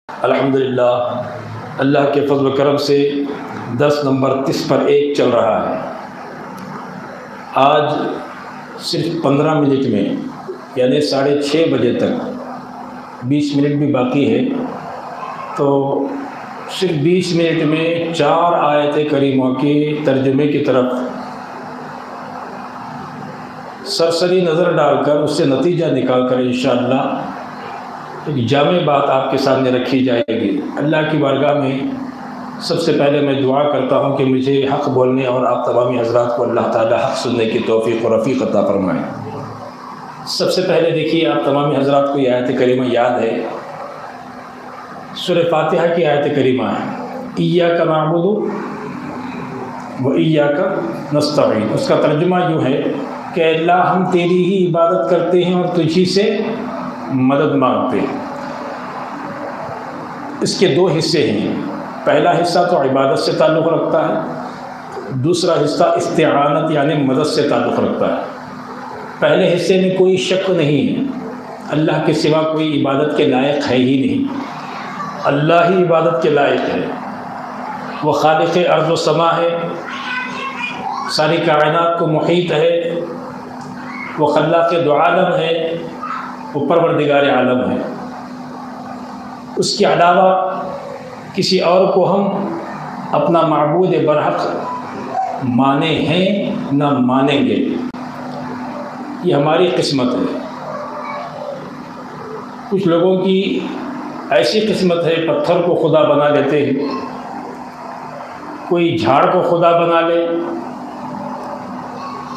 अल्हम्दुलिल्लाह अल्लाह के फज़ल व करम से दर्स नंबर 30 पर 1 चल रहा है। आज सिर्फ 15 मिनट में यानी 6:30 बजे तक 20 मिनट भी बाकी है, तो सिर्फ 20 मिनट में 4 आयत करीमा के तर्जुमे की तरफ सरसरी नज़र डालकर उससे नतीजा निकाल कर इंशाअल्लाह एक जामे बात आपके सामने रखी जाएगी। अल्लाह की बारगाह में सबसे पहले मैं दुआ करता हूँ कि मुझे हक़ बोलने और आप तमामी हज़रात को अल्लाह ताला हक़ सुनने की तौफ़ीक़ और रफ़ीक़ अता फ़रमाए। सबसे पहले देखिए, आप तमामी हज़रात को ये आयत करीमा याद है, सूरह फ़ातिहा की आयत करीमा है, इय्याका नअबुदु व इय्याका नस्तईन। उसका तर्जुमा यूँ है कि अल्लाह हम तेरी ही इबादत करते हैं और तुझी से मदद मांगते हैं। इसके 2 हिस्से हैं। पहला हिस्सा तो इबादत से ताल्लुक़ रखता है, दूसरा हिस्सा इस्तिआनत यानी मदद से ताल्लुक़ रखता है। पहले हिस्से में कोई शक नहीं है, अल्लाह के सिवा कोई इबादत के लायक है ही नहीं, अल्लाह ही इबादत के लायक है। वो खालिक़ अर्ज़ व समा है, सारी कायनात को मुहीत है, वो खल्लाक़ दो आलम है, वो परवरदिगार आलम है। उसके अलावा किसी और को हम अपना माबूद बरहक़ माने हैं न मानेंगे, ये हमारी किस्मत है। कुछ लोगों की ऐसी किस्मत है, पत्थर को खुदा बना लेते हैं, कोई झाड़ को खुदा बना ले,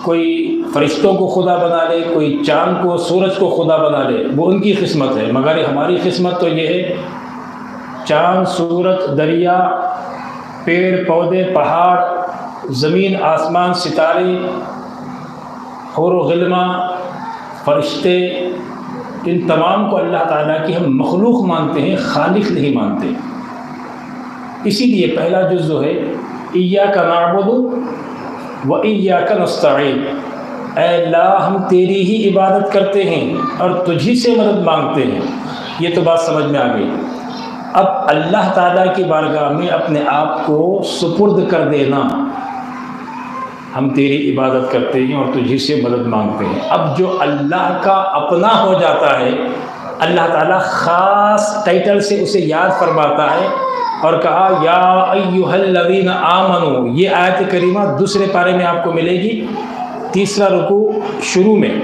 कोई फरिश्तों को खुदा बना ले, कोई चाँद को सूरज को खुदा बना ले, वो उनकी किस्मत है। मगर हमारी किस्मत तो ये है, चाँद सूरज दरिया पेड़ पौधे पहाड़ ज़मीन आसमान सितारे हौर व ग़िल्मा फरिश्ते, इन तमाम को अल्लाह ताला की हम मखलूक मानते हैं, खालिक नहीं मानते। इसीलिए पहला जुज़ है इय्याका नअबुदु व इय्याका नस्तईन। अल्लाह हम तेरी ही इबादत करते हैं और तुझी से मदद मांगते हैं। ये तो बात समझ में आ गई। अब अल्लाह ताला की बारगाह में अपने आप को सुपुर्द कर देना, हम तेरी इबादत करते हैं और तुझी से मदद मांगते हैं। अब जो अल्लाह का अपना हो जाता है, अल्लाह ताला ख़ास टाइटल से उसे याद फरमाता है और कहा या अय्युहल्लज़ीना आमनू। ये आयत करीमा दूसरे पारे में आपको मिलेगी, तीसरा रुकू शुरू में,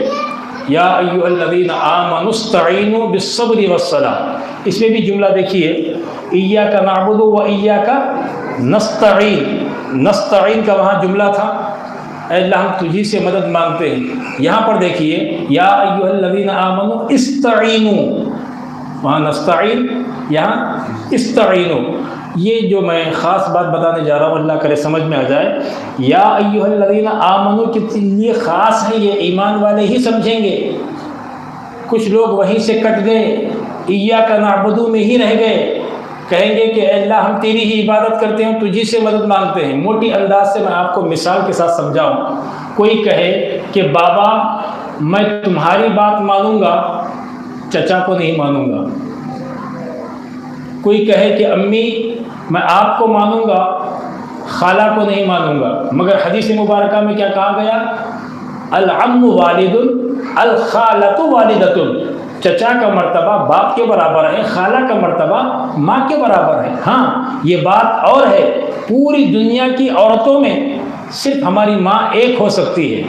या अय्युहल्लज़ीना आमनुस्तईनु बिस्सब्रि वस्सलाह। इसमें भी जुमला देखिए, इय्याका नअबुदु व इय्याका नस्तईन। नस्तईन का वहाँ जुमला था, अल्लाह हम तुझी से मदद मांगते हैं। यहाँ पर देखिए या अय्युहल्लज़ीना आमनु इस्तईनु, वहाँ नस्तईन, यहाँ इस्तईनु। ये जो मैं ख़ास बात बताने जा रहा हूँ, अल्लाह करे समझ में आ जाए। या अय्युहल्लज़ीना आमनु के लिए ख़ास है, ये ईमान वाले ही समझेंगे। कुछ लोग वहीं से कट गए, इय्याका नअबुदु में ही रह गए, कहेंगे कि अल्लाह हम तेरी ही इबादत करते हैं, तुझी से मदद मांगते हैं। मोटी अंदाज से मैं आपको मिसाल के साथ समझाऊँ। कोई कहे कि बाबा मैं तुम्हारी बात मानूँगा, चचा को नहीं मानूँगा। कोई कहे कि अम्मी मैं आपको मानूँगा, खाला को नहीं मानूँगा। मगर हदीस मुबारका में क्या कहा गया, अल अम्मु वालिदुन अल खालतु वालिदतुन। चचा का मर्तबा बाप के बराबर है, खाला का मर्तबा माँ के बराबर है। हाँ, ये बात और है, पूरी दुनिया की औरतों में सिर्फ हमारी माँ एक हो सकती है,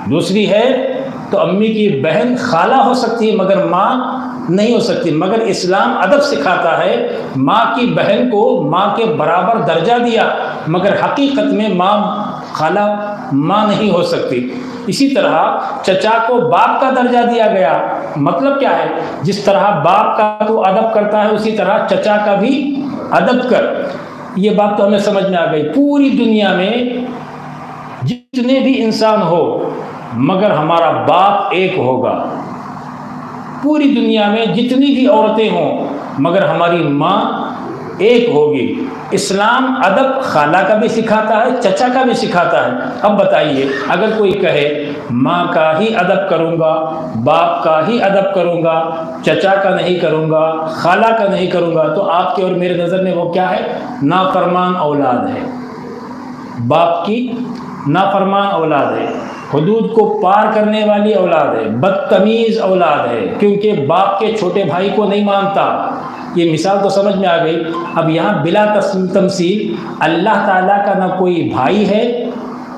दूसरी है तो अम्मी की बहन खाला हो सकती है, मगर माँ नहीं हो सकती। मगर इस्लाम अदब सिखाता है, माँ की बहन को माँ के बराबर दर्जा दिया, मगर हकीकत में माँ खाला माँ नहीं हो सकती। इसी तरह चचा को बाप का दर्जा दिया गया। मतलब क्या है, जिस तरह बाप का तो अदब करता है, उसी तरह चचा का भी अदब कर। ये बात तो हमें समझ में आ गई। पूरी दुनिया में जितने भी इंसान हो, मगर हमारा बाप एक होगा। पूरी दुनिया में जितनी भी औरतें हों, मगर हमारी माँ एक होगी। इस्लाम अदब खाला का भी सिखाता है, चचा का भी सिखाता है। अब बताइए, अगर कोई कहे माँ का ही अदब करूँगा, बाप का ही अदब करूँगा, चचा का नहीं करूँगा, खाला का नहीं करूँगा, तो आपके और मेरे नज़र में वो क्या है? नाफरमान औलाद है, बाप की नाफरमान औलाद है, हुदूद को पार करने वाली औलाद है, बदतमीज़ औलाद है, क्योंकि बाप के छोटे भाई को नहीं मानता। ये मिसाल तो समझ में आ गई। अब यहाँ बिला तमसील अल्लाह ताला का ना कोई भाई है,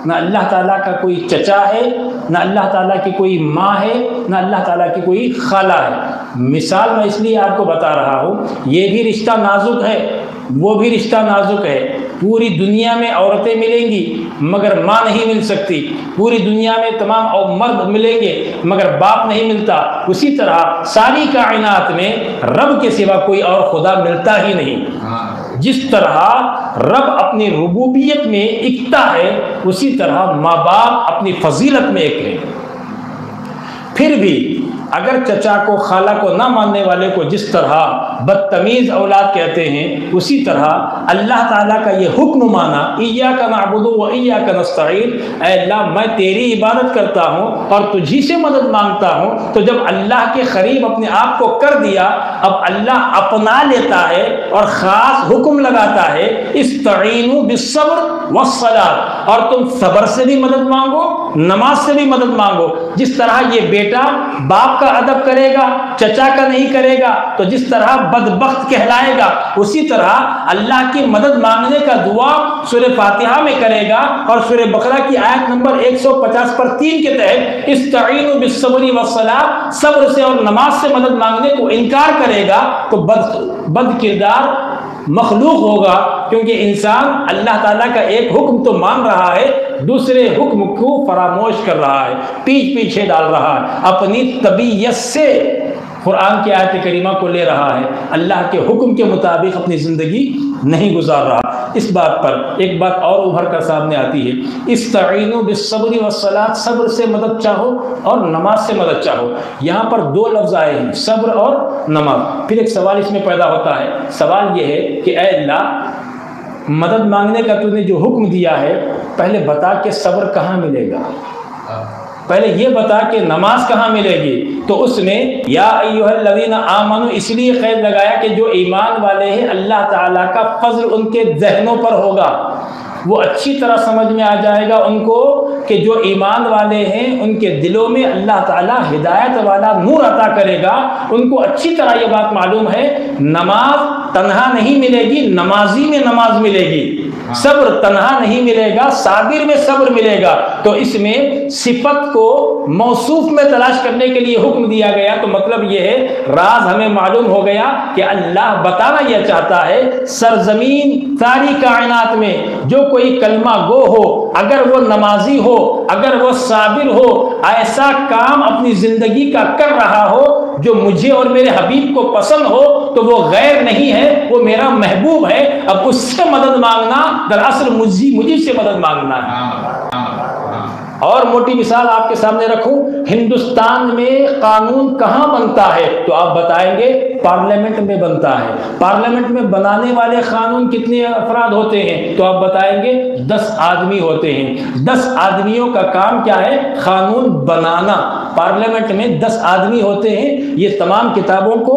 ना अल्लाह ताला का कोई चचा है, ना अल्लाह ताला की कोई माँ है, ना अल्लाह ताला की कोई खाला है। मिसाल मैं इसलिए आपको बता रहा हूँ, ये भी रिश्ता नाजुक है, वो भी रिश्ता नाजुक है। पूरी दुनिया में औरतें मिलेंगी मगर माँ नहीं मिल सकती, पूरी दुनिया में तमाम और मर्द मिलेंगे मगर बाप नहीं मिलता। उसी तरह सारी कायनात में रब के सिवा कोई और खुदा मिलता ही नहीं। जिस तरह रब अपनी रुबूबियत में एकता है, उसी तरह माँ बाप अपनी फजीलत में एक है। फिर भी अगर चचा को खाला को ना मानने वाले को जिस तरह बदतमीज़ औलाद कहते हैं, उसी तरह अल्लाह ताला का ये हुक्म माना, इय्याका नअबुदु व इय्याका नस्तईन, ऐ अल्लाह मैं तेरी इबादत करता हूँ और तुझी से मदद मांगता हूँ। तो जब अल्लाह के करीब अपने आप को कर दिया, अब अल्लाह अपना लेता है और ख़ास हुक्म लगाता है, इस्तईनु बिस्सब्र वस्सलात, और तुम सब्र से भी मदद मांगो, नमाज से भी मदद मांगो। जिस तरह ये बेटा बाप का अदब करेगा, चचा का नहीं करेगा, तो जिस तरह बदबख्त कहलाएगा, उसी तरह अल्लाह की मदद मांगने का दुआ सूरह फातिहा में करेगा और सूरह बकरा की आयत नंबर 150 पर 3 के तहत इस्तईनु बिस्सब्रि वस्सलाह, सब्र से और नमाज से मदद मांगने को इनकार करेगा, तो बद किरदार मखलूक होगा। क्योंकि इंसान अल्लाह ताला का एक हुक्म तो मान रहा है, दूसरे हुक्म को फरामोश कर रहा है, पीछे डाल रहा है, अपनी तबीयत से कुरान की आयत करीमा को ले रहा है, अल्लाह के हुक्म के मुताबिक अपनी ज़िंदगी नहीं गुजार रहा। इस बात पर एक बात और उभर कर सामने आती है, इस्तईनु बिस्सब्रि वस्सलात, सब्र से मदद चाहो और नमाज से मदद चाहो। यहाँ पर दो लफ्ज़ आए हैं, सब्र और नमाज। फिर एक सवाल इसमें पैदा होता है, सवाल ये है कि ऐ अल्लाह, मदद मांगने का तूने जो हुक्म दिया है, पहले बता के सब्र कहाँ मिलेगा, पहले ये बता कि नमाज कहाँ मिलेगी। तो उसमें या अय्युहल्लज़ीना आमनू इसलिए क़ैद लगाया कि जो ईमान वाले हैं, अल्लाह ताला का फज़ल उनके ज़हनों पर होगा, वो अच्छी तरह समझ में आ जाएगा उनको कि जो ईमान वाले हैं उनके दिलों में अल्लाह ताला हिदायत वाला नूर अता करेगा। उनको अच्छी तरह ये बात मालूम है, नमाज तन्हा नहीं मिलेगी, नमाजी में नमाज मिलेगी, सब्र तन्हा नहीं मिलेगा, साबिर में सब्र मिलेगा। तो इसमें सिफत को मौसूफ में तलाश करने के लिए हुक्म दिया गया। तो मतलब ये है, राज हमें मालूम हो गया कि अल्लाह बताना यह चाहता है, सरजमीन सारी कायनात में जो कोई कलमा गो हो, अगर वो नमाजी हो, अगर वो साबिर हो, ऐसा काम अपनी जिंदगी का कर रहा हो जो मुझे और मेरे हबीब को पसंद हो, तो वो गैर नहीं है, वो मेरा महबूब है। अब उससे मदद मांगना दरअसल मुझी से मदद मांगना है। और मोटी मिसाल आपके सामने रखूं, हिंदुस्तान में कानून कहाँ बनता है, तो आप बताएंगे पार्लियामेंट में बनता है। पार्लियामेंट में बनाने वाले कानून कितने अफराद होते हैं, तो आप बताएंगे 10 आदमी होते हैं। 10 आदमियों का काम क्या है, कानून बनाना। पार्लियामेंट में 10 आदमी होते हैं, ये तमाम किताबों को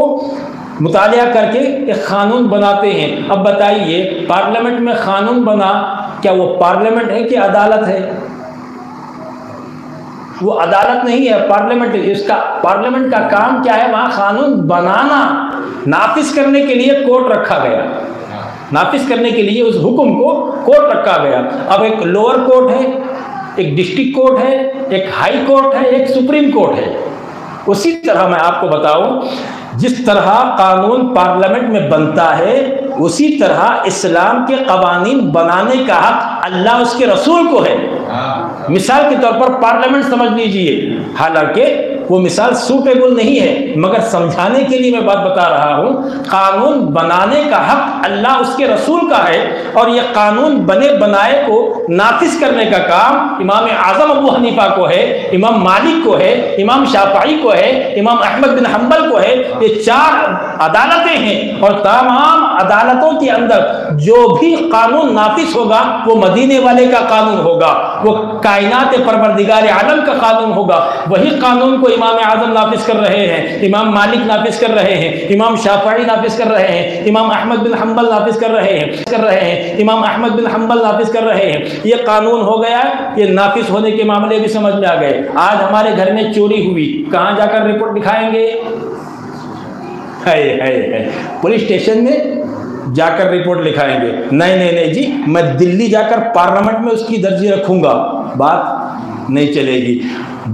मुतालिया करके एक कानून बनाते हैं। अब बताइए, पार्लियामेंट में कानून बना, क्या वो पार्लियामेंट है कि अदालत है? वो अदालत नहीं है, पार्लियामेंट। इसका पार्लियामेंट का काम क्या है, वहां कानून बनाना। नाफिज करने के लिए कोर्ट रखा गया, नाफिज करने के लिए उस हुक्म को कोर्ट रखा गया। अब एक लोअर कोर्ट है, एक डिस्ट्रिक्ट कोर्ट है, एक हाई कोर्ट है, एक सुप्रीम कोर्ट है। उसी तरह मैं आपको बताऊं, जिस तरह कानून पार्लियामेंट में बनता है, उसी तरह इस्लाम के कवानीन बनाने का हक अल्लाह उसके रसूल को है। मिसाल के तौर पर पार्लियामेंट समझ लीजिए, हालांकि वो मिसाल सूटेबल नहीं है, मगर समझाने के लिए मैं बात बता रहा हूँ। कानून बनाने का हक अल्लाह उसके रसूल का है, और ये कानून बने बनाए को नाफिज करने का काम इमाम आज़म अबू हनीफा को है, इमाम मालिक को है, इमाम शाफई को है, इमाम अहमद बिन हम्बल को है। ये 4 अदालतें हैं, और तमाम अदालतों के अंदर जो भी कानून नाफिज होगा वो मदीने वाले का कानून होगा, वो कायनात परवरदिगार आलम का कानून होगा। वही कानून को इमाम आज़म नाफिज कर रहे हैं, इमाम मालिक नाफिज कर रहे हैं, इमाम शाफई नाफिज कर रहे हैं, इमाम अहमद बिन हम्बल नाफिज कर रहे हैं, इमाम अहमद बिन हम्बल नाफिज कर रहे हैं। ये कानून हो गया, ये नाफिज होने के मामले भी समझ में आ गए। आज हमारे घर में चोरी हुई, कहाँ जाकर रिपोर्ट दिखाएंगे? है पुलिस स्टेशन में जाकर रिपोर्ट लिखाएंगे? नहीं नहीं नहीं जी, मैं दिल्ली जाकर पार्लियामेंट में उसकी दर्जी रखूंगा, बात नहीं चलेगी।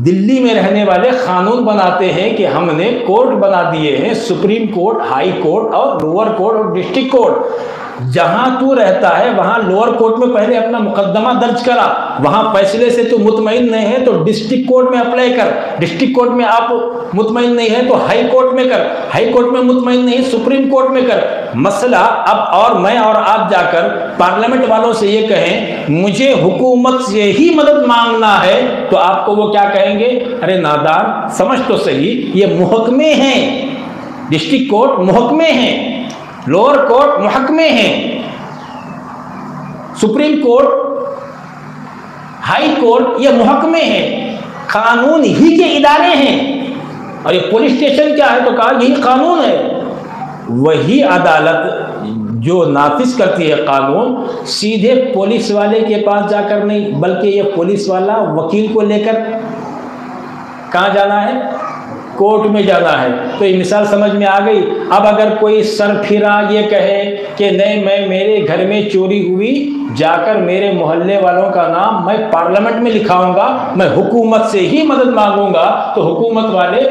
दिल्ली में रहने वाले कानून बनाते हैं कि हमने कोर्ट बना दिए हैं, सुप्रीम कोर्ट, हाई कोर्ट और लोअर कोर्ट और डिस्ट्रिक्ट कोर्ट। जहां तू रहता है वहां लोअर कोर्ट में पहले अपना मुकदमा दर्ज करा, वहां फैसले से तू मुतमईन नहीं है तो डिस्ट्रिक्ट कोर्ट में अप्लाई कर, डिस्ट्रिक्ट कोर्ट में आप मुतमईन नहीं है तो हाई कोर्ट में कर, हाई कोर्ट में मुतमईन नहीं है सुप्रीम कोर्ट में कर। मसला अब और मैं और आप जाकर पार्लियामेंट वालों से ये कहें मुझे हुकूमत से ही मदद मांगना है, तो आपको वो क्या कहेंगे? अरे नादान, समझ तो सही, ये मुहकमे हैं, डिस्ट्रिक्ट कोर्ट मुहकमे हैं, लोअर कोर्ट मुहकमे हैं, सुप्रीम कोर्ट, हाई कोर्ट ये मुहकमे हैं, कानून ही के इदारे हैं। और ये पुलिस स्टेशन क्या है? तो कहा यही कानून है। वही अदालत जो नाफिज करती है कानून, सीधे पुलिस वाले के पास जाकर नहीं, बल्कि ये पुलिस वाला वकील को लेकर कहाँ जाना है? कोर्ट में जाना है। तो ये मिसाल समझ में आ गई। अब अगर कोई सरफिरा ये कहे कि नहीं, मैं मेरे घर में चोरी हुई, जाकर मेरे मोहल्ले वालों का नाम मैं पार्लियामेंट में लिखाऊंगा, मैं हुकूमत से ही मदद मांगूंगा, तो हुकूमत वाले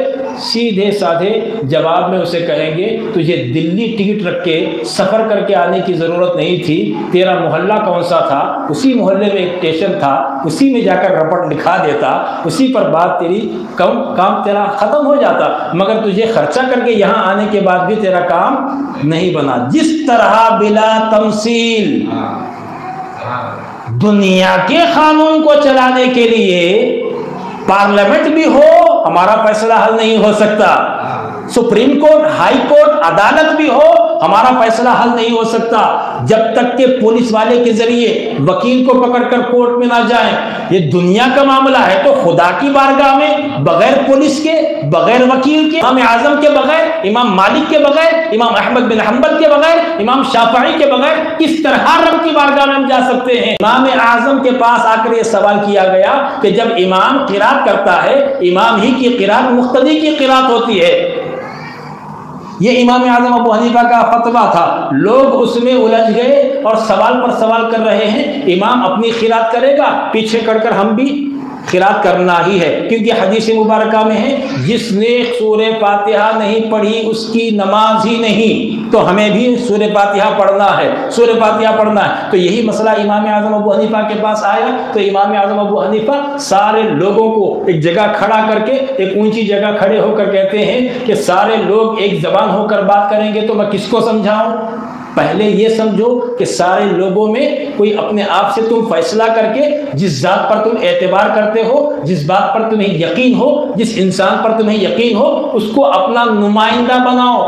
सीधे साधे जवाब में उसे कहेंगे तुझे दिल्ली टिकट रख के सफ़र करके आने की ज़रूरत नहीं थी, तेरा मोहल्ला कौन सा था, उसी मोहल्ले में एक स्टेशन था, उसी में जाकर रपट लिखा देता, उसी पर बात तेरी काम तेरा ख़त्म हो जाता, मगर तुझे खर्चा करके यहाँ आने के बाद भी तेरा काम नहीं बना। जिस तरह बिला तमसील दुनिया के कानून को चलाने के लिए पार्लियामेंट भी हो, हमारा फैसला हल नहीं हो सकता, सुप्रीम कोर्ट, हाई कोर्ट, अदालत भी हो, हमारा फैसला हल नहीं हो सकता जब तक के पुलिस वाले के जरिए वकील को पकड़कर कोर्ट में ना जाएं। ये दुनिया का मामला है तो खुदा की बारगाह में बगैर पुलिस के, बगैर वकील के, इमाम आजम के बगैर, इमाम मालिक के बगैर, इमाम अहमद बिन हम्बल के बगैर, इमाम शाफई के बगैर किस तरह रब की बारगाह में हम जा सकते हैं? इमाम आजम के पास आकर यह सवाल किया गया कि जब इमाम किरात करता है, इमाम ही की किरात मुक्तदी की किरात होती है। ये इमाम आज़म अबू हनीफा का फतवा था, लोग उसमें उलझ गए और सवाल पर सवाल कर रहे हैं। इमाम अपनी खिरात करेगा, पीछे करकर हम भी खिरात करना ही है, क्योंकि हदीस मुबारका में है जिसने सूरह फातिहा नहीं पढ़ी उसकी नमाज ही नहीं, तो हमें भी सूरह फातिहा पढ़ना है, सूरह फातिहा पढ़ना है। तो यही मसला इमाम आज़म अबू हनीफा के पास आया, तो इमाम आज़म अबू हनीफा सारे लोगों को एक जगह खड़ा करके, एक ऊंची जगह खड़े होकर कहते हैं कि सारे लोग एक जबान होकर बात करेंगे तो मैं किसको समझाऊं? पहले ये समझो कि सारे लोगों में कोई अपने आप से तुम फैसला करके जिस जात पर तुम एतबार करते हो, जिस बात पर तुम्हें यकीन हो, जिस इंसान पर तुम्हें यकीन हो, उसको अपना नुमाइंदा बनाओ,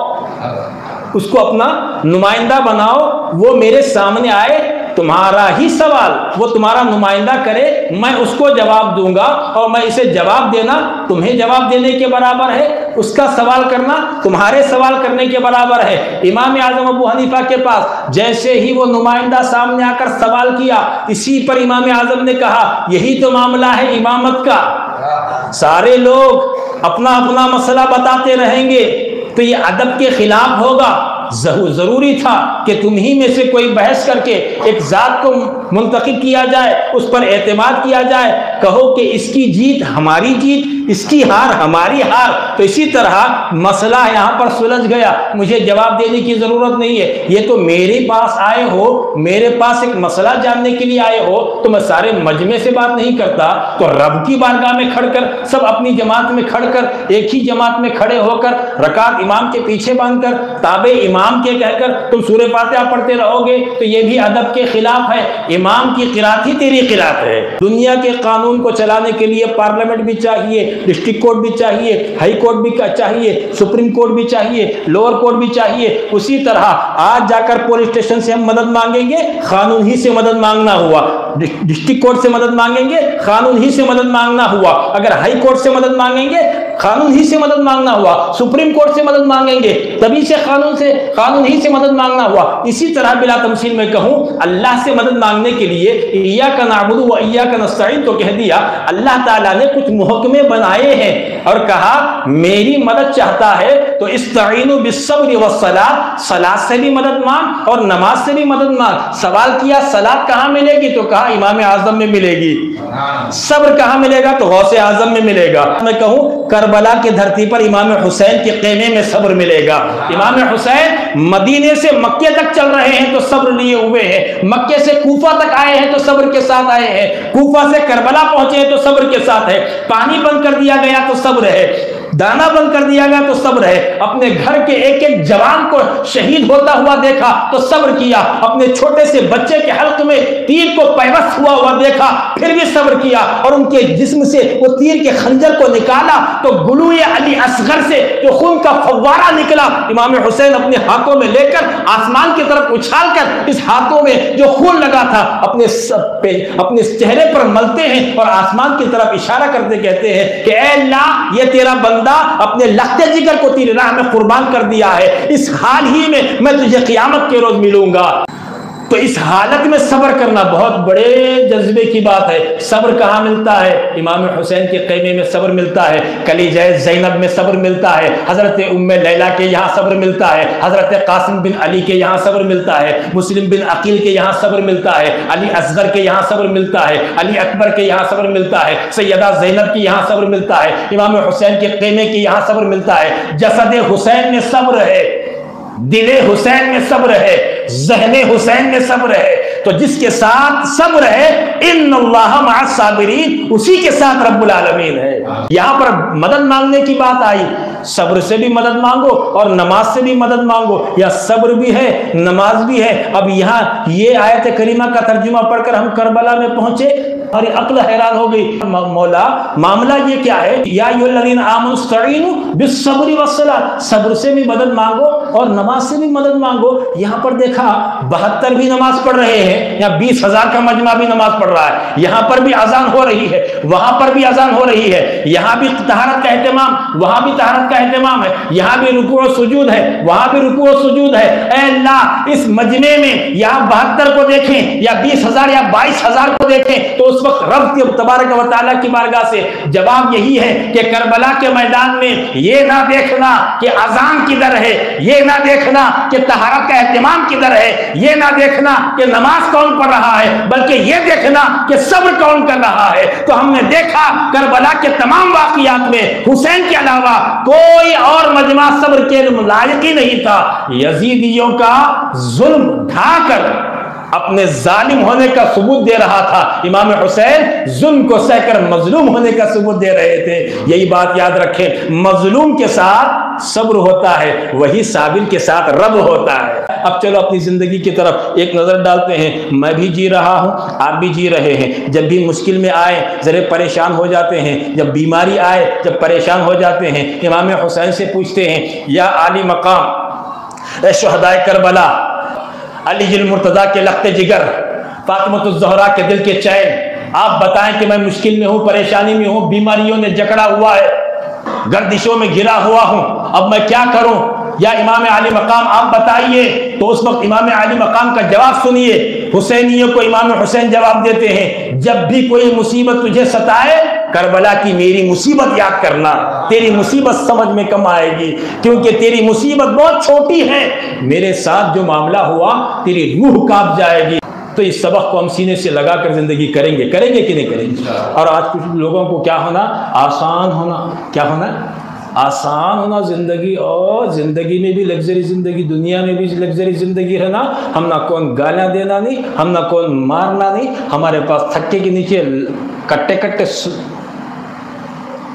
उसको अपना नुमाइंदा बनाओ, वो मेरे सामने आए, तुम्हारा ही सवाल वो तुम्हारा नुमाइंदा करे, मैं उसको जवाब दूंगा, और मैं इसे जवाब देना तुम्हें जवाब देने के बराबर है, उसका सवाल करना तुम्हारे सवाल करने के बराबर है। इमाम आज़म अबू हनीफा के पास जैसे ही वो नुमाइंदा सामने आकर सवाल किया, इसी पर इमाम आज़म ने कहा यही तो मामला है इमामत का, सारे लोग अपना अपना मसला बताते रहेंगे तो ये अदब के खिलाफ होगा। ज़रूरी था कि तुम ही में से कोई बहस करके एक ज़ात को मुंतखब किया जाए, उस पर एतमाद किया जाए, कहो कि इसकी जीत हमारी जीत, इसकी हार हमारी हार। तो इसी तरह मसला यहाँ पर सुलझ गया, मुझे जवाब देने की ज़रूरत नहीं है। ये तो मेरे पास आए हो, मेरे पास एक मसला जानने के लिए आए हो, तो मैं सारे मजमे से बात नहीं करता, तो रब की बारगाह में खड़कर, सब अपनी जमात में खड़कर, एक ही जमात में खड़े होकर, रकात इमाम के पीछे बांधकर, ताबे इमाम के कहकर तुम सूरह फातिहा पढ़ते रहोगे, तो ये भी अदब के खिलाफ है। इमाम की क़िराअत ही तेरी क़िराअत है। दुनिया के कानून को चलाने के लिए पार्लियामेंट भी चाहिए, डिस्ट्रिक्ट कोर्ट भी चाहिए, हाई कोर्ट भी चाहिए, सुप्रीम कोर्ट भी चाहिए, लोअर कोर्ट भी चाहिए। उसी तरह आज जाकर पुलिस स्टेशन से हम मदद मांगेंगे, कानून ही से मदद मांगना हुआ। डिस्ट्रिक्ट कोर्ट से मदद मांगेंगे, कानून ही से मदद मांगना हुआ। अगर हाई कोर्ट से मदद मांगेंगे, कानून ही से मदद मांगना हुआ। सुप्रीम कोर्ट से मदद मांगेंगे, तभी से कानून ही से मदद मांगना हुआ। इसी तरह बिला तमसील में कहूं, अल्लाह से मदद मांगने के लिए इय्याका नअबुदु व इय्याका नस्तईन तो कह दिया। अल्लाह ताला ने कुछ मुहक्मे बनाए हैं और कहा मेरी मदद चाहता है तो इस्तईनु बिस्सब्रि वस्सलात, सलात से भी मदद मांग और नमाज से भी मदद मांग। सवाल किया सलात कहाँ मिलेगी, तो कहा इमाम आजम में मिलेगी। सब्र कहाँ मिलेगा, तो गौसे आजम में मिलेगा। मैं कहूं करबला की धरती पर इमाम हुसैन के क़ेमे में सब्र मिलेगा। इमाम हुसैन मदीने से मक्के तक चल रहे हैं तो सब्र लिए हुए हैं, मक्के से कूफा तक आए हैं तो सब्र के साथ आए हैं, कूफा से करबला पहुंचे हैं तो सब्र के साथ है, पानी बंद कर दिया गया तो सब्र है, दाना बंद कर दिया गया तो सब्र है, अपने घर के एक एक जवान को शहीद होता हुआ देखा तो सब्र किया, अपने छोटे से बच्चे के हल्क में तीर को पैवस्त हुआ देखा फिर भी सब्र किया, और उनके जिस्म से वो तीर के खंजर को निकाला तो गुलूए अली असगर से जो खून का फव्वारा निकला, इमाम हुसैन अपने हाथों में लेकर आसमान की तरफ उछालकर इस हाथों में जो खून लगा था अपने चेहरे पर मलते हैं और आसमान की तरफ इशारा करते कहते हैं कि ऐ अल्लाह, ये तेरा बंदा अपने लख्ते जिगर को तेरी राह में कुर्बान कर दिया है, इस हाल ही में मैं तुझे क़यामत के रोज मिलूंगा। तो इस हालत में सब्र करना बहुत बड़े जज्बे की बात है। सब्र कहाँ मिलता है, इमाम हुसैन के क़ैमे में सब्र मिलता है, कलीजा ज़ैनब में सब्र मिलता है, हज़रत उम्मे लैला के यहाँ सब्र मिलता है, हज़रत कासिम बिन अली के यहाँ सब्र मिलता है, मुस्लिम बिन अकील के यहाँ सब्र मिलता है, अली असगर के यहाँ सब्र मिलता है, अली अकबर के यहाँ सब्र मिलता है, सैयदा ज़ैनब के यहाँ सब्र मिलता है, इमाम हुसैन के क़ैमे के यहाँ सब्र मिलता है। जसद हुसैन में सब्र है, दिले हुसैन में सब्र है, ज़हने हुसैन में सब्र है। तो जिसके साथ सब्र है इन्नल्लाह मअस साबिरीन, उसी के साथ रब्बुल आलमीन है। यहाँ पर मदद मांगने की बात आई, सब्र से भी मदद मांगो और नमाज से भी मदद मांगो। या सब्र भी है, नमाज भी है। अब यहाँ ये आयत करीमा का तर्जुमा पढ़कर हम करबला में पहुंचे, हमारी अक्ल हैरान हो गई। मौला मामला ये क्या है, या अय्युहल्लज़ीना आमनु इस्तईनु बिस्सब्रि वस्सलात, सब्र से भी मदद मांगो और नमाज से भी मदद मांगो। यहाँ पर देखा 72 भी नमाज पढ़ रहे हैं, या 20,000 का मजमा भी नमाज पढ़ रहा है। यहाँ पर भी अजान हो रही है, वहां पर भी अजान हो रही है, यहाँ भी तहरत का एहतमाम, वहां भी तहरत का एहतमाम है, यहाँ भी रुकू और सुजूद है, वहां भी रुकू और सुजूद है। ऐ अल्लाह, इस मजमे में यहाँ 72 को देखें या 20,000 या 22,000 को देखें तो उस वक्त रब तबारक व तआला की बारगाह से जवाब यही है कि करबला के मैदान में ये ना देखना कि अजान किधर है, ये ना देखना कि तहरत का एहतमाम किधर है, ये ना देखना कि नमाज कौन पढ़ रहा है, बल्कि ये देखना कि सब्र कौन कर रहा है। तो हमने देखा करबला के तमाम वाक़ियात में हुसैन के अलावा कोई और मजमा सब्र के लायक ही नहीं था। यजीदियों का जुल्म ढाकर अपने जालिम होने का सबूत दे रहा था, इमाम हुसैन जुल्म को सहकर मजलूम होने का सबूत दे रहे थे। यही बात याद रखें, मजलूम के साथ सब्र होता है, वही साबिर के साथ रब होता है। अब चलो अपनी जिंदगी की तरफ एक नजर डालते हैं। मैं भी जी रहा हूं, आप भी जी रहे हैं। जब भी मुश्किल में आए जरा परेशान हो जाते हैं, जब बीमारी आए जब परेशान हो जाते हैं, इमाम हुसैन से पूछते हैं, या आली मकाम, ए शुहदाए करबला, अली मुर्तज़ा के लख्ते जिगर, फातिमतुज़ ज़हरा के दिल के चैन, आप बताएं कि मैं मुश्किल में हूँ, परेशानी में हूँ, बीमारियों ने जकड़ा हुआ है, गर्दिशों में घिरा हुआ हूँ, अब मैं क्या करूँ? या इमाम आली मकाम आप बताइए। तो उस वक्त इमाम आली मकाम का जवाब सुनिए। हुसैनियों को इमाम हुसैन जवाब देते हैं, जब भी कोई मुसीबत तुझे सताए करबला की मेरी मुसीबत याद करना, तेरी मुसीबत समझ में कम आएगी, क्योंकि तेरी मुसीबत बहुत छोटी है, मेरे साथ जो मामला हुआ तेरी रूह कांप जाएगी। तो इस सबक को हम सीने से लगाकर जिंदगी करेंगे कि नहीं करेंगे। और आज कुछ लोगों को क्या होना, आसान होना, क्या होना, आसान होना जिंदगी, और जिंदगी में भी लग्जरी जिंदगी, दुनिया में भी लग्जरी जिंदगी रहना। हम ना कौन गालियां देना नहीं, हम ना कौन मारना नहीं, हमारे पास थक्के के नीचे कट्टे कट्टे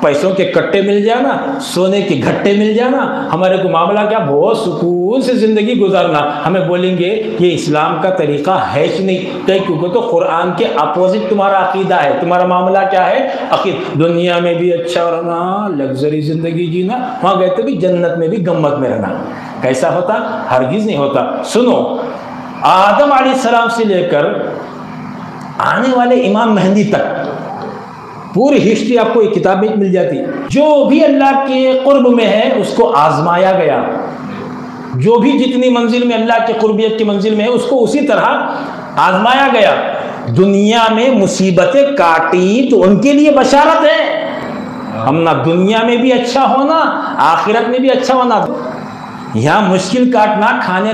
पैसों के कट्टे मिल जाना, सोने के घट्टे मिल जाना, हमारे को मामला क्या, बहुत सुकून से जिंदगी गुजारना। हमें बोलेंगे ये इस्लाम का तरीका है कि नहीं, कहीं क्योंकि तो कुरान के अपोजिट तुम्हारा अकीदा है। तुम्हारा मामला क्या है, अकीद दुनिया में भी अच्छा रहना, लग्जरी जिंदगी जीना, वहाँ गए तो भी जन्नत में भी गम्मत में रहना। कैसा होता, हरगिज नहीं होता। सुनो, आदम अलैहिस्सलाम से लेकर आने वाले इमाम मेहंदी तक पूरी हिस्ट्री आपको एक किताब में मिल जाती। जो भी अल्लाह के कुर्ब में है उसको आजमाया गया, जो भी जितनी मंजिल में अल्लाह के कुर्बियत की मंजिल में है उसको उसी तरह आजमाया गया। दुनिया में मुसीबतें काटी तो उनके लिए बशारत है, हम ना दुनिया में भी अच्छा होना, आखिरत में भी अच्छा होना। यहाँ मुश्किल काटना,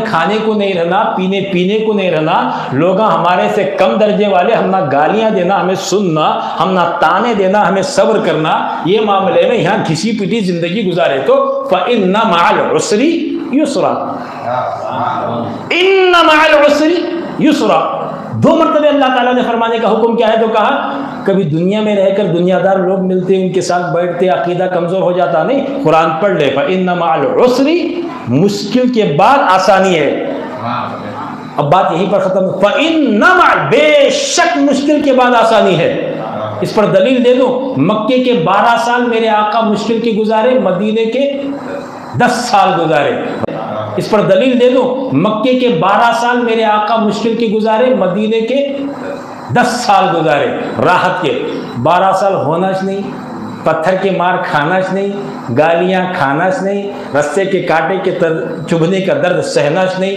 खाने को नहीं रहना, पीने को नहीं रहना, लोग हमारे से कम दर्जे वाले, हम ना गालियां देना, हमें सुनना, हम ना ताने देना, हमें सब्र करना, ये मामले में यहाँ घिसी पिटी जिंदगी गुजारे तो फ़इन्ना मअल उसरी युसरा, इन्ना मअल उसरी युसरा। 2 मरतबे अल्लाह ताला ने फरमाने का हुक्म क्या है, तो कहा कभी दुनिया में रहकर दुनियादार लोग मिलते, उनके साथ बैठते, अकीदा कमजोर हो जाता नहीं, कुरान पढ़ ले, फ़इन्ना मअल उसरी, मुश्किल के बाद आसानी है। अब बात यहीं पर खत्म, फ़इन्ना मअल, बेशक मुश्किल के बाद आसानी है। इस पर दलील दे दो, मक्के के 12 साल मेरे आका मुश्किल के गुजारे, मदीने के 10 साल गुजारे। इस पर दलील दे दो, मक्के के 12 साल मेरे आका मुश्किल के गुजारे, मदीने के 10 साल गुजारे। राहत के 12 साल होना नहीं, पत्थर के मार खाना नहीं, गालियां खाना नहीं, रस्से के कांटे के चुभने का दर्द सहना नहीं,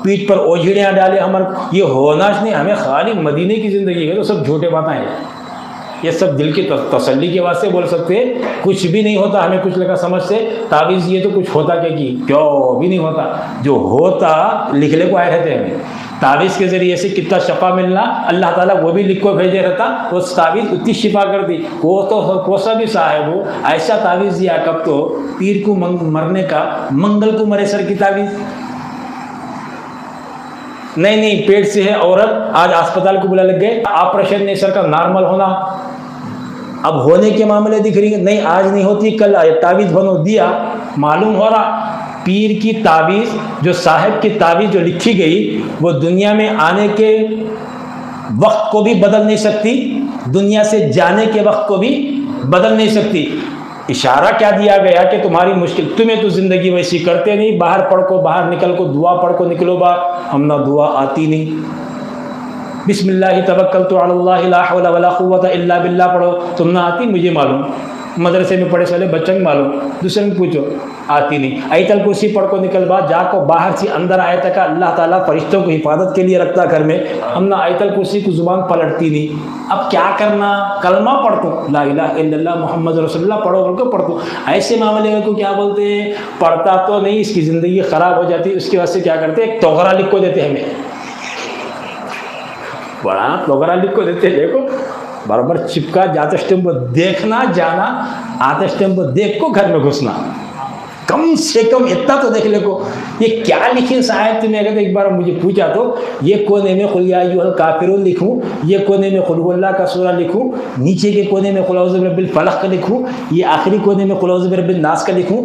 पीठ पर ओझड़ियाँ डाले हमारे, ये होना नहीं। हमें खाली मदीने की ज़िंदगी है, तो सब झूठे बातें हैं, ये सब दिल की तसल्ली के वास्ते बोल सकते हैं। कुछ भी नहीं होता, हमें कुछ लगा समझ से तावीज़ ये तो कुछ होता क्या कि क्यों भी नहीं होता, जो होता लिखले को आए रहते हैं। तावीज़ के ज़रिए से कितना शफा मिलना, अल्लाह ताला वो भी लिख को भेजे रहता, वो तावीज़ उतनी शिफा कर दी। वो तो कोसा भी साहब वो ऐसा तावीज़ दिया, कब तो पीर को मरने का, मंगल को मरे सर की तावीज़, नहीं पेट से है औरत, आज अस्पताल को बुला लग गए, ऑपरेशन नहीं सर का नॉर्मल होना, अब होने के मामले दिख रही है, नहीं आज नहीं होती कल तावीज़ बनो दिया, मालूम हो रहा पीर की तावीज़, जो साहिब की तावीज़ जो लिखी गई, वो दुनिया में आने के वक्त को भी बदल नहीं सकती, दुनिया से जाने के वक्त को भी बदल नहीं सकती। इशारा क्या दिया गया कि तुम्हारी मुश्किल, तुम्हें तो ज़िंदगी वैसी करते नहीं, बाहर पढ़ को, बाहर निकल को, दुआ पढ़ को निकलो बाहर, हम ना दुआ आती नहीं, बिस्मिल्लाह तवक्कलतु अलल्लाह ला हौला वला कुव्वता इल्ला बिल्लाह पढ़ो, तुम ना आती, मुझे मालूम, मदरसे में पढ़े साले बच्चों को मालूम, दूसरे में पूछो, आती नहीं। आयतल कुर्सी पढ़ को निकल बाद जाको बाहर से अंदर आया तक अल्लाह ताला फरिश्तों को हिफाजत के लिए रखता घर में, हम ना आयतल कुर्सी की जुबान पलटती नहीं। अब क्या करना, कलमा पढ़तो, ला इलाहा इल्लल्लाह मुहम्मद रसूलुल्लाह पढ़ो बोल को पढ़तो। ऐसे मामले में को क्या बोलते हैं, पढ़ता तो नहीं, इसकी ज़िंदगी ख़राब हो जाती है, उसकी वजह से क्या करते हैं, एक तोगरा लिख को देते हैं, हमें बड़ा तोगरा लिख को देते हैं, देखो बराबर चिपका, जाते टाइम पर देखना जाना, आते टाइम पर देख को घर में घुसना, कम से कम इतना तो देख ले को ये क्या लिखे साहब। तुम्हें अगर एक बार मुझे पूछा तो ये कोने में कुल या अय्युहल काफिरून लिखूं, ये कोने में कुल हुवल्लाह का सूरा लिखूं, नीचे के कोने में कुल औज़ु बिरब्बिल फलक का लिखूं, ये आखिरी कोने में कुल औज़ु बिरब्बिन नास का लिखूं,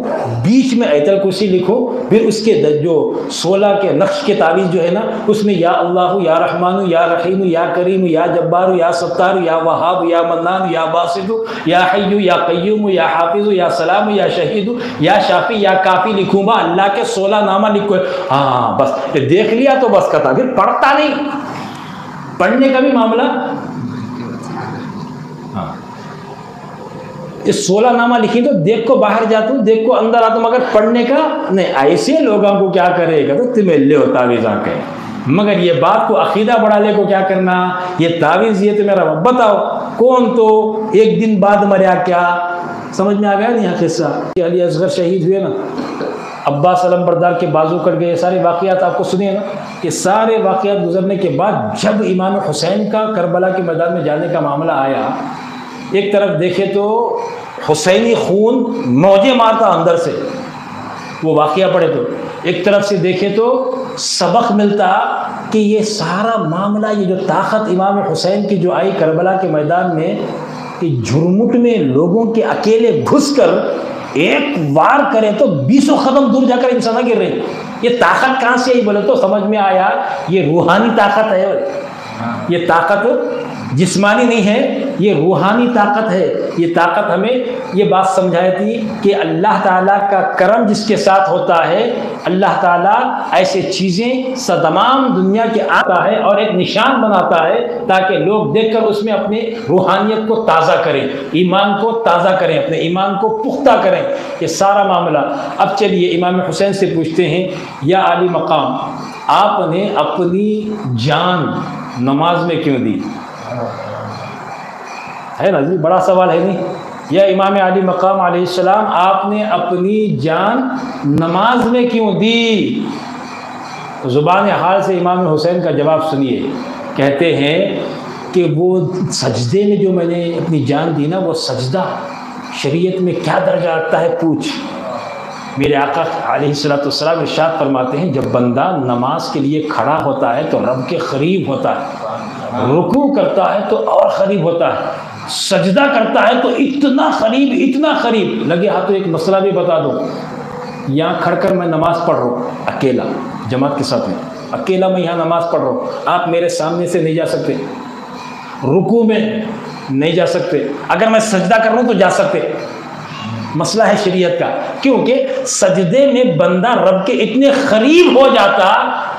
बीच में आयतल कुर्सी लिखूं, फिर उसके जो 16 के नक्श के तावीज़ जो है ना, उसमें या अल्लाह या रहमान या रहीम या करीम या जब्बार या सत्तार या वहाब या मन्नान या बासित या हय्यु या क़य्यूम या हाफिज़ या सलाम या शहीद या शाफी या काफी लिखूंगा, अल्लाह के 16 नामा लिखो। हाँ बस ये देख लिया तो बस कथा, फिर पढ़ता नहीं, पढ़ने का भी मामला। हाँ ये 16 नामा लिखी तो देख को बाहर जाता हूँ, देख को अंदर आता हूँ, मगर पढ़ने का नहीं। ऐसे लोगों को क्या करेगा तो तुम्हें ले हो तावीज़ आके, मगर ये बात को अकीदा बढ़ा ले को क्या करना, ये तावीज़ ये तो मेरा बताओ कौन तो एक दिन बाद मरा क्या? समझ में आ गया नहीं किस्सा कि अली असगर शहीद हुए ना, अब्बास अलमबरदार के बाजू कट गए, सारे वाक़यात आपको सुने ना। ये सारे वाक़यात गुजरने के बाद जब इमाम हुसैन का करबला के मैदान में जाने का मामला आया, एक तरफ देखे तो हुसैनी खून मौजे मारता अंदर से, वो वाक़या पढ़े तो, एक तरफ से देखे तो सबक मिलता कि ये सारा मामला, ये जो ताकत इमाम हुसैन की जो आई करबला के मैदान में, कि झुरमुट में लोगों के अकेले घुसकर एक वार करे तो 20 कदम दूर जाकर इंसान गिर रहे। ये ताकत कहाँ से आई बोले तो समझ में आया ये रूहानी ताकत है। ये ताकत जिस्मानी नहीं है, ये रूहानी ताकत है। ये ताकत हमें ये बात समझाई थी कि अल्लाह ताला का करम जिसके साथ होता है, अल्लाह ताला ऐसे चीज़ें तमाम दुनिया के आता है और एक निशान बनाता है ताकि लोग देखकर उसमें अपने रूहानियत को ताज़ा करें, ईमान को ताज़ा करें, अपने ईमान को पुख्ता करें। ये सारा मामला। अब चलिए इमाम हुसैन से पूछते हैं, या आली मकाम, आपने अपनी जान नमाज में क्यों दी? है ना जी, बड़ा सवाल है नहीं? या इमाम आली मकाम अलैहिस्सलाम, आपने अपनी जान नमाज में क्यों दी? ज़ुबान हाल से इमाम हुसैन का जवाब सुनिए। कहते हैं कि वो सजदे में जो मैंने अपनी जान दी ना, वो सजदा शरीयत में क्या दर्जा रखता है पूछ। मेरे आका अलैहिस्सलाम इरशाद फरमाते हैं, जब बंदा नमाज के लिए खड़ा होता है तो रब के करीब होता है, रुकू करता है तो और करीब होता है, सजदा करता है तो इतना करीब। लगे हाथों एक मसला भी बता दो। यहाँ खड़कर मैं नमाज पढ़ रहा हूँ अकेला, जमात के साथ में, अकेला मैं यहाँ नमाज पढ़ रहा हूँ, आप मेरे सामने से नहीं जा सकते, रुकू में नहीं जा सकते, अगर मैं सजदा कर रहा हूँ तो जा सकते। मसला है शरीयत का, क्योंकि सजदे में बंदा रब के इतने करीब हो जाता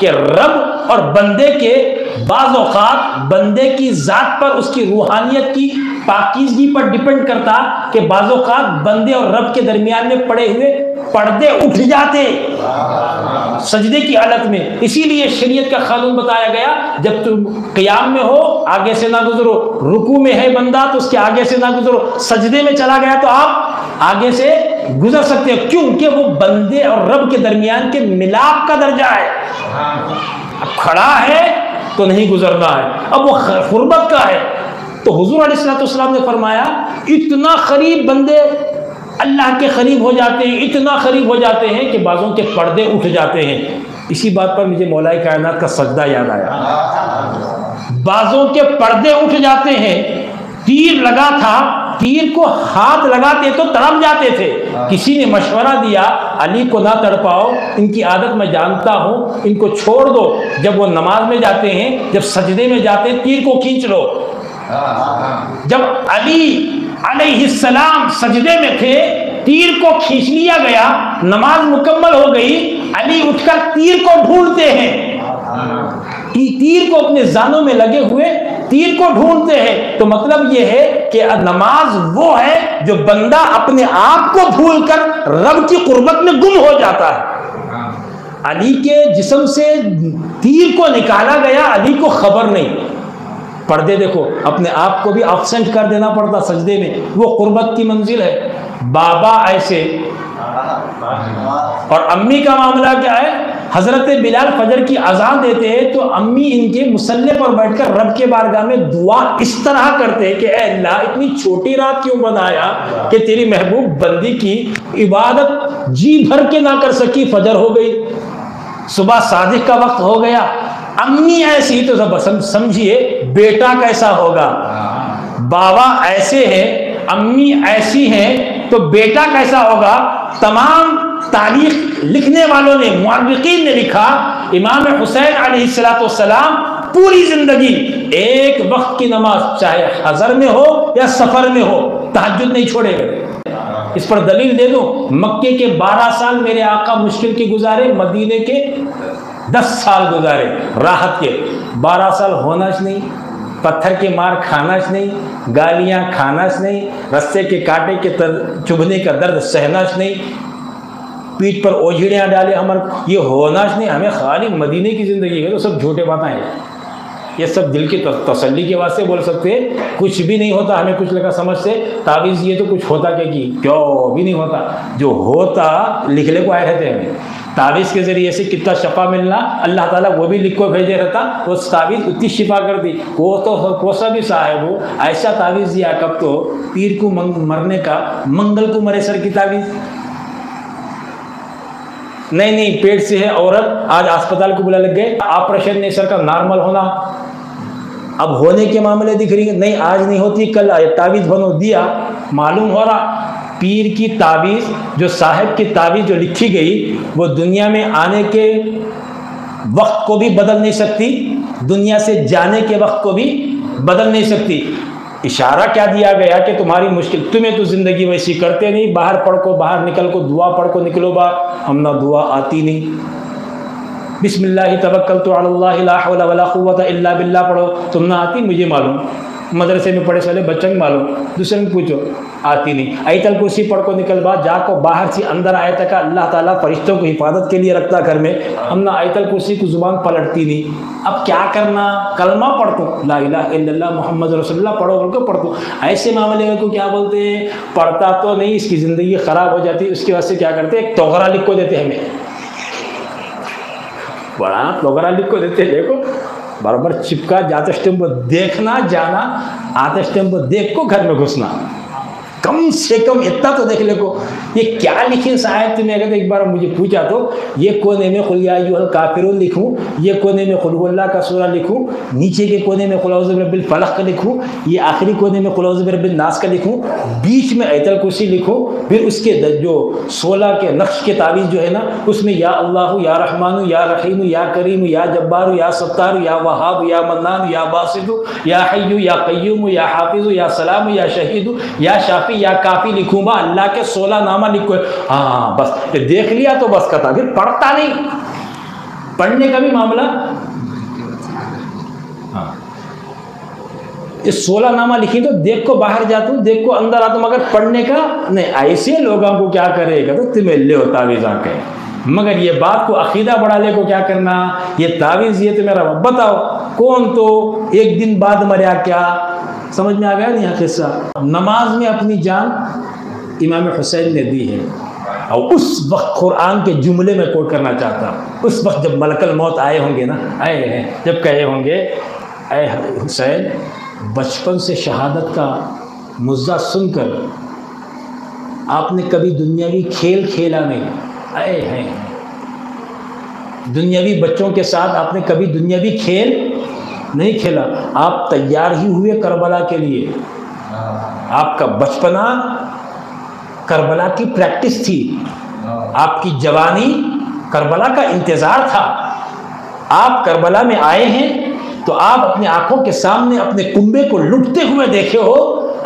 कि रब और बंदे के बाज़ औक़ात बंदे की ज़ात पर, उसकी रूहानियत की पाकीज़गी पर डिपेंड करता कि बाज़ औक़ात बंदे और रब के दरमियान में पड़े हुए पर्दे उठ जाते सजदे की हालत में। इसीलिए शरीयत का कानून बताया गया, जब तुम क़ियाम में हो आगे से ना गुजरो, रुकू में है बंदा तो उसके आगे से ना गुजरो, सजदे में चला गया तो आप आगे से गुजर सकते हो, क्योंकि वो बंदे और रब के दरमियान के मिलाप का दर्जा है। अब खड़ा है तो नहीं गुजरना है, अब वो खुर्बत का है। तो हुजूर अलैहिस्सलाम ने फरमाया, इतना करीब बंदे अल्लाह के करीब हो जाते हैं, इतना करीब हो जाते हैं कि बाजों के पर्दे उठ जाते हैं। इसी बात पर मुझे मौलाए कायनात का सजदा याद आया। बाजों के पर्दे उठ जाते हैं। तीर लगा था, तीर को हाथ लगाते तो तड़प जाते थे। किसी ने मशवरा दिया, अली को ना तड़पाओ, इनकी आदत मैं जानता हूँ, इनको छोड़ दो। जब वो नमाज में जाते हैं, जब सजदे में जाते हैं, तीर को खींच लो। जब अली अलैहिस्सलाम सजदे में थे, तीर को खींच लिया गया, नमाज मुकम्मल हो गई, अली उठकर तीर को ढूंढते हैं, तीर को अपने जानों में लगे हुए तीर को ढूंढते हैं। तो मतलब यह है कि नमाज वो है जो बंदा अपने आप को भूलकर रब की कुर्बत में गुम हो जाता है। अली के जिस्म से तीर को निकाला गया, अली को खबर नहीं। पर्दे देखो, अपने आप को भी एब्सेंट कर देना पड़ता सजदे में, वो कुर्बत की मंजिल है। बाबा ऐसे, और अम्मी का मामला क्या है? हजरत बिलाल फजर की अजान देते हैं तो अम्मी इनके मुसल्ले पर बैठकर रब के बारगाह में दुआ इस तरह करते हैं कि ऐ अल्लाह, इतनी छोटी रात क्यों बनाया कि तेरी महबूब बंदी की इबादत जी भर के ना कर सकी, फजर हो गई, सुबह सादिक का वक्त हो गया। अम्मी ऐसी तो सब समझिए बेटा कैसा होगा। बाबा ऐसे हैं, अम्मी ऐसी हैं, तो बेटा कैसा होगा। तमाम तारीख लिखने वालों ने, मुअर्रिखीन ने लिखा, इमाम हुसैन अलैहिस्सलाम पूरी जिंदगी एक वक्त की नमाज, चाहे हजर में हो या सफर में हो, तहज्जुद नहीं छोड़ेगा। इस पर दलील दे दो, मक्के के 12 साल मेरे आका मुश्किल के गुजारे, मदीने के 10 साल गुजारे राहत के। 12 साल होनाच नहीं, पत्थर के मार खानाच नहीं, गालियां खानाच नहीं, रस्से के कांटे के चुभने का दर्द सहनाच नहीं, पीठ पर ओझड़ियाँ डाले हमारे, ये होनाच नहीं। हमें खाली मदीने की ज़िंदगी है, तो सब झूठे बातें हैं। ये सब दिल की तसल्ली के वास्ते बोल सकते हैं। कुछ भी नहीं होता, हमें कुछ लगा समझ से तावीज़ ये तो कुछ होता क्या, कि क्यों भी नहीं होता। जो होता लिखने को आए रहते हैं। तावीज़ के ज़रिए से कितना शफा मिलना अल्लाह ताला वो भी लिख को भेजे रहता, वो तावीज़ उतनी शिफा कर दी। वो तो कोसा भी साहब वो ऐसा तावीज़ दिया, कब तो पीर को मरने का, मंगल को मरे सर की तावीज़। नहीं पेट से है औरत, आज अस्पताल को बुला लग गए, ऑपरेशन नहीं सर का नॉर्मल होना, अब होने के मामले दिख रही है, नहीं आज नहीं होती कल तावीज़ बनो दिया, मालूम हो रहा पीर की तावीज़, जो साहिब की तावीज़ जो लिखी गई वो दुनिया में आने के वक्त को भी बदल नहीं सकती, दुनिया से जाने के वक्त को भी बदल नहीं सकती। इशारा क्या दिया गया कि तुम्हारी मुश्किल, तुम्हें तो ज़िंदगी वैसी करते नहीं, बाहर पढ़ को, बाहर निकल को, दुआ पढ़ को निकलो बाहर, हम ना दुआ आती नहीं। बिस्मिल्लाह तवक्कलतु अलल्लाह ला हौला वला कुव्वता इल्ला बिल्लाह पढ़ो, तुम ना आती, मुझे मालूम, मदरसे में पढ़े साले बच्चों को मालूम, दूसरे में पूछो, आती नहीं। आयतल कुर्सी पढ़ को निकल बा, जाको बाहर से अंदर आए तक अल्लाह ताला फरिश्तों को हिफाजत के लिए रखता घर में, हम ना आयतल कुर्सी की जुबान पलटती नहीं। अब क्या करना, कलमा पढ़ दो, ला इलाहा इल्लल्लाह मुहम्मद रसूलुल्लाह पढ़ो, बोल को पढ़ दो। ऐसे मामले को क्या बोलते हैं, पढ़ता तो नहीं, इसकी ज़िंदगी ख़राब हो जाती है, उसके वास्ते क्या करते हैं, एक तोगरा लिख को देते हमें, बड़ा तोगरा लिख को देते, देखो बराबर चिपका, जाते स्टेम पर देखना जाना, आते स्टेम पर देख को घर में घुसना, कम से कम इतना तो देख ले को ये क्या लिखे साहब। तुमने अगर एक बार मुझे पूछा तो ये कोने में कुल या अय्युहल काफिरून लिखूं, ये कोने में कुल हुवल्लाह का सूरा लिखूं, नीचे के कोने में कुल औज़ु बिरब्बिल फलक का लिखूं, ये आखिरी कोने में कुल औज़ु बिरब्बिन नास का लिखूं, बीच में आयतल कुर्सी लिखूं, फिर उसके जो 16 के नक्श के तावीज़ जो है ना, उसमें या अल्लाह या रहमान या रहीम या करीम या जब्बार या सत्तार या वहाब या मन्नान या बासित या हय्यु या क़य्यूम या हाफिज़ या सलाम या शहीद या शाफी या काफी लिखूंगा, अल्लाह के 16 नामा लिखो। हाँ बस देख लिया तो बस कथा, फिर पढ़ता नहीं, पढ़ने का भी मामला। हाँ ये 16 नामा लिखी तो देख को बाहर जाता हूँ, देख को अंदर आता हूँ, मगर पढ़ने का नहीं। ऐसे लोगों को क्या करेगा तो तुम्हें ले हो तावीज़ आके, मगर ये बात को अकीदा बढ़ाने को क्या करना, ये तावीज़ ये तो मेरा बताओ कौन तो एक दिन बाद मरिया, क्या समझ में आ गया नहीं किस्सा। नमाज में अपनी जान इमाम हुसैन ने दी है, और उस वक्त कुरान के जुमले में कोट करना चाहता हूँ, उस वक्त जब मलकल मौत आए होंगे ना, आए हैं, जब कहे होंगे ऐ हुसैन, बचपन से शहादत का मुद्दा सुनकर आपने कभी दुनियावी खेल खेला नहीं, आए हैं दुनियावी बच्चों के साथ आपने कभी दुनियावी खेल नहीं खेला, आप तैयार ही हुए करबला के लिए, आपका बचपना करबला की प्रैक्टिस थी, आपकी जवानी करबला का इंतज़ार था। आप करबला में आए हैं तो आप अपनी आंखों के सामने अपने कुंबे को लुटते हुए देखे हो,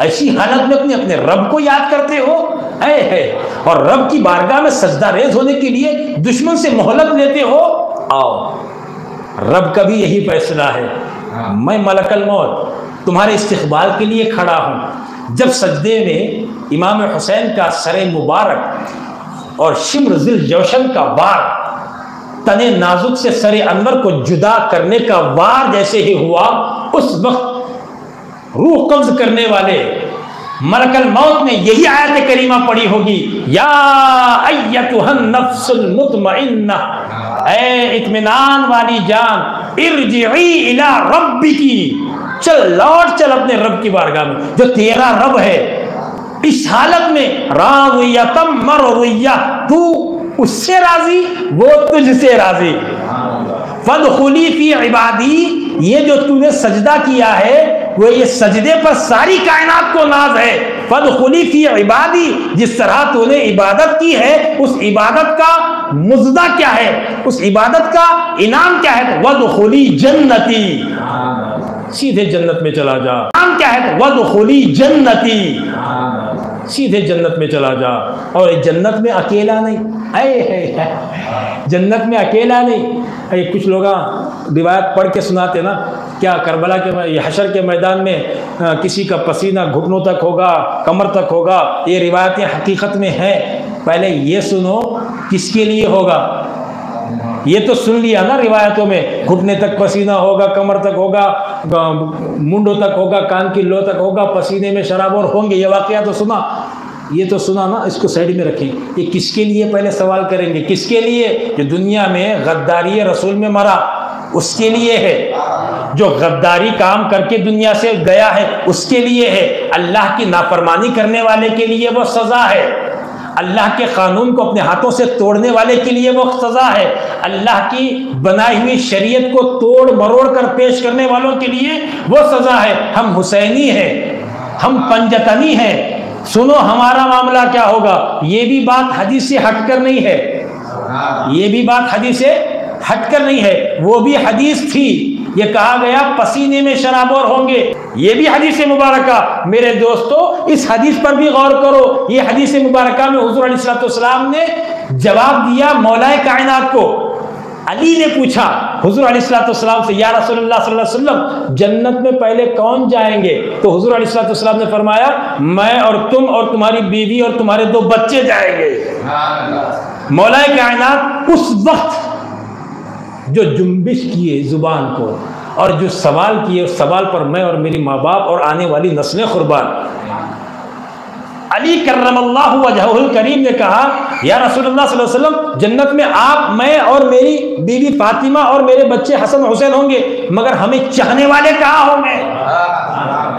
ऐसी हालत में अपने रब को याद करते हो, है और रब की बारगाह में सजदा रेज होने के लिए दुश्मन से मोहलत लेते हो। आओ, रब का भी यही फैसला है, मैं मलकल मौत तुम्हारे इस्तिक़बाल के लिए खड़ा हूँ। जब सजदे में इमाम हुसैन का सरे मुबारक और शिम्र ज़िल जौशन का वार, तने नाजुक से सरे अनवर को जुदा करने का वार जैसे ही हुआ, उस वक्त रूह कब्ज़ करने वाले मलकल मौत ने यही आयत करीमा पढ़ी होगी, या अय्यतुहन नफ्सुल मुतमइन्ना, ऐ इत्मीनान वाली जान, इरजिई इला रब्बिकी, चल लौट चल अपने रब की बारगाह में, जो तेरा रब है। इस हालत में राज़ियतम मरज़िया, तू उससे राजी, वो तुझसे राजी। फदखुली फी इबादी, ये जो तूने सजदा किया है वो ये सजदे पर सारी कायनात को नाज है। फदखुली फी इबादी, जिस तरह तूने इबादत की है उस इबादत का मुजदा क्या है, उस इबादत का इनाम क्या है, वदखुली जन्नती, सीधे जन्नत में चला जा। नाम क्या है, वदखुली जन्नती, सीधे जन्नत में चला जा। और जन्नत में अकेला नहीं, जन्नत में अकेला नहीं। कुछ लोग रिवायत पढ़ के सुनाते ना, क्या करबला के हशर के मैदान में किसी का पसीना घुटनों तक होगा, कमर तक होगा, ये रिवायतें हकीकत में हैं। पहले ये सुनो किसके लिए होगा, ये तो सुन लिया ना रिवायतों में, घुटने तक पसीना होगा, कमर तक होगा, मुंडों तक होगा, कान की लो तक होगा, पसीने में शराबोर होंगे, ये वाकया तो सुना। ये तो सुना ना, इसको साइड में रखें। ये किसके लिए पहले सवाल करेंगे, किसके लिए? जो दुनिया में गद्दारी रसूल में मरा, उसके लिए है। जो गद्दारी काम करके दुनिया से गया है, उसके लिए है। अल्लाह की नाफरमानी करने वाले के लिए वो सज़ा है। अल्लाह के कानून को अपने हाथों से तोड़ने वाले के लिए वो सज़ा है। अल्लाह की बनाई हुई शरीयत को तोड़ मरोड़ कर पेश करने वालों के लिए वो सज़ा है। हम हुसैनी हैं, हम पंजतनी हैं। सुनो हमारा मामला क्या होगा। ये भी बात हदीस से हटकर नहीं है, ये भी बात हदीस से हटकर नहीं है, वो भी हदीस थी। ये कहा गया पसीने में शराबोर होंगे, ये भी हदीस मुबारका। मेरे दोस्तों, इस हदीस पर भी गौर करो। ये हदीस मुबारका में हुजूर अलैहिस्सलाम ने जवाब दिया मौलाए कायनात को। अली ने पूछा हुजूर अलैहिस्सलाम से, या रसूलुल्लाह सल्लल्लाहु अलैहि वसल्लम, जन्नत में पहले कौन जाएंगे? तो हुजूर अलैहिस्सलाम ने फरमाया, मैं और तुम और तुम्हारी बीवी और तुम्हारे 2 बच्चे जाएंगे। मौलाए कायनात उस वक्त जो जुम्बिश किए जुबान को और जो सवाल किए, उस सवाल पर मैं और मेरी माँ बाप और आने वाली नस्लें कुर्बान। अली कर्रमल्लाहु वजहुल करीम ने कहा, या रसूलुल्लाह सल्लल्लाहु अलैहि वसल्लम, जन्नत में आप, मैं और मेरी बीवी फातिमा और मेरे बच्चे हसन हुसैन होंगे, मगर हमें चाहने वाले कहाँ होंगे?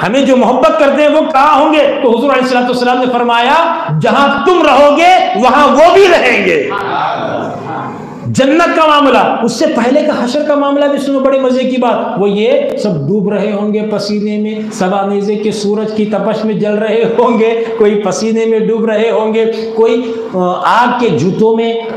हमें जो मोहब्बत करते हैं वो कहाँ होंगे? तो हुजूर अलैहि सल्लम ने फरमाया, जहां तुम रहोगे वहां वो भी रहेंगे। जन्नत का मामला, उससे पहले का हशर का मामला भी सुनो, बड़े मजे की बात। वो ये सब डूब रहे होंगे पसीने में, सवानेज़े के सूरज की तपश में जल रहे होंगे, कोई पसीने में डूब रहे होंगे, कोई आग के जूतों में,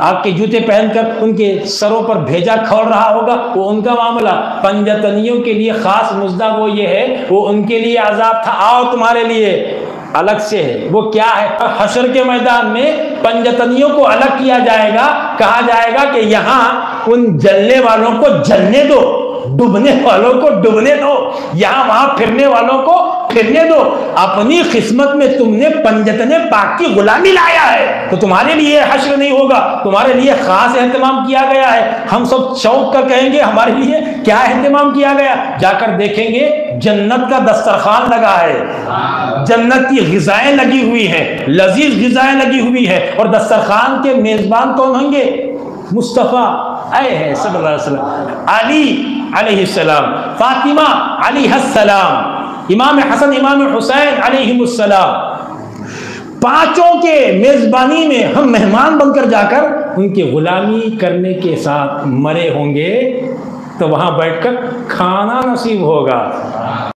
आग के जूते पहनकर उनके सरों पर भेजा खोल रहा होगा, वो उनका मामला। पंजतनियों के लिए खास मुद्दा वो ये है, वो उनके लिए अजाब था, आओ तुम्हारे लिए अलग से है। वो क्या है? हशर के मैदान में पंजतनियों को अलग किया जाएगा, कहा जाएगा कि यहाँ उन जलने वालों को जलने दो, डूबने वालों को डूबने दो, यहाँ वहां फिरने वालों को फिरने दो। अपनी किस्मत में तुमने पंजतने पाक की गुलामी लाया है, तो तुम्हारे लिए हश्र नहीं होगा, तुम्हारे लिए खास एहतमाम किया गया है। हम सब चौंक कर कहेंगे हमारे लिए क्या एहतमाम किया गया? जाकर देखेंगे जन्नत का दस्तरखान लगा है, जन्नत की ग़िज़ाएं लगी हुई हैं, लजीज ग़िज़ाएं लगी हुई है, और दस्तरखान के मेजबान कौन होंगे? मुस्तफ़ा आए हैं सल्लल्लाहु अलैहि वसल्लम, अली अलैहिस्सलाम, फातिमा अलैहिस्सलाम, इमाम हसन इमाम हुसैन अलैहिमुस्सलाम। पांचों के मेजबानी में हम मेहमान बनकर जाकर उनकी गुलामी करने के साथ मरे होंगे, तो वहां बैठकर खाना नसीब होगा।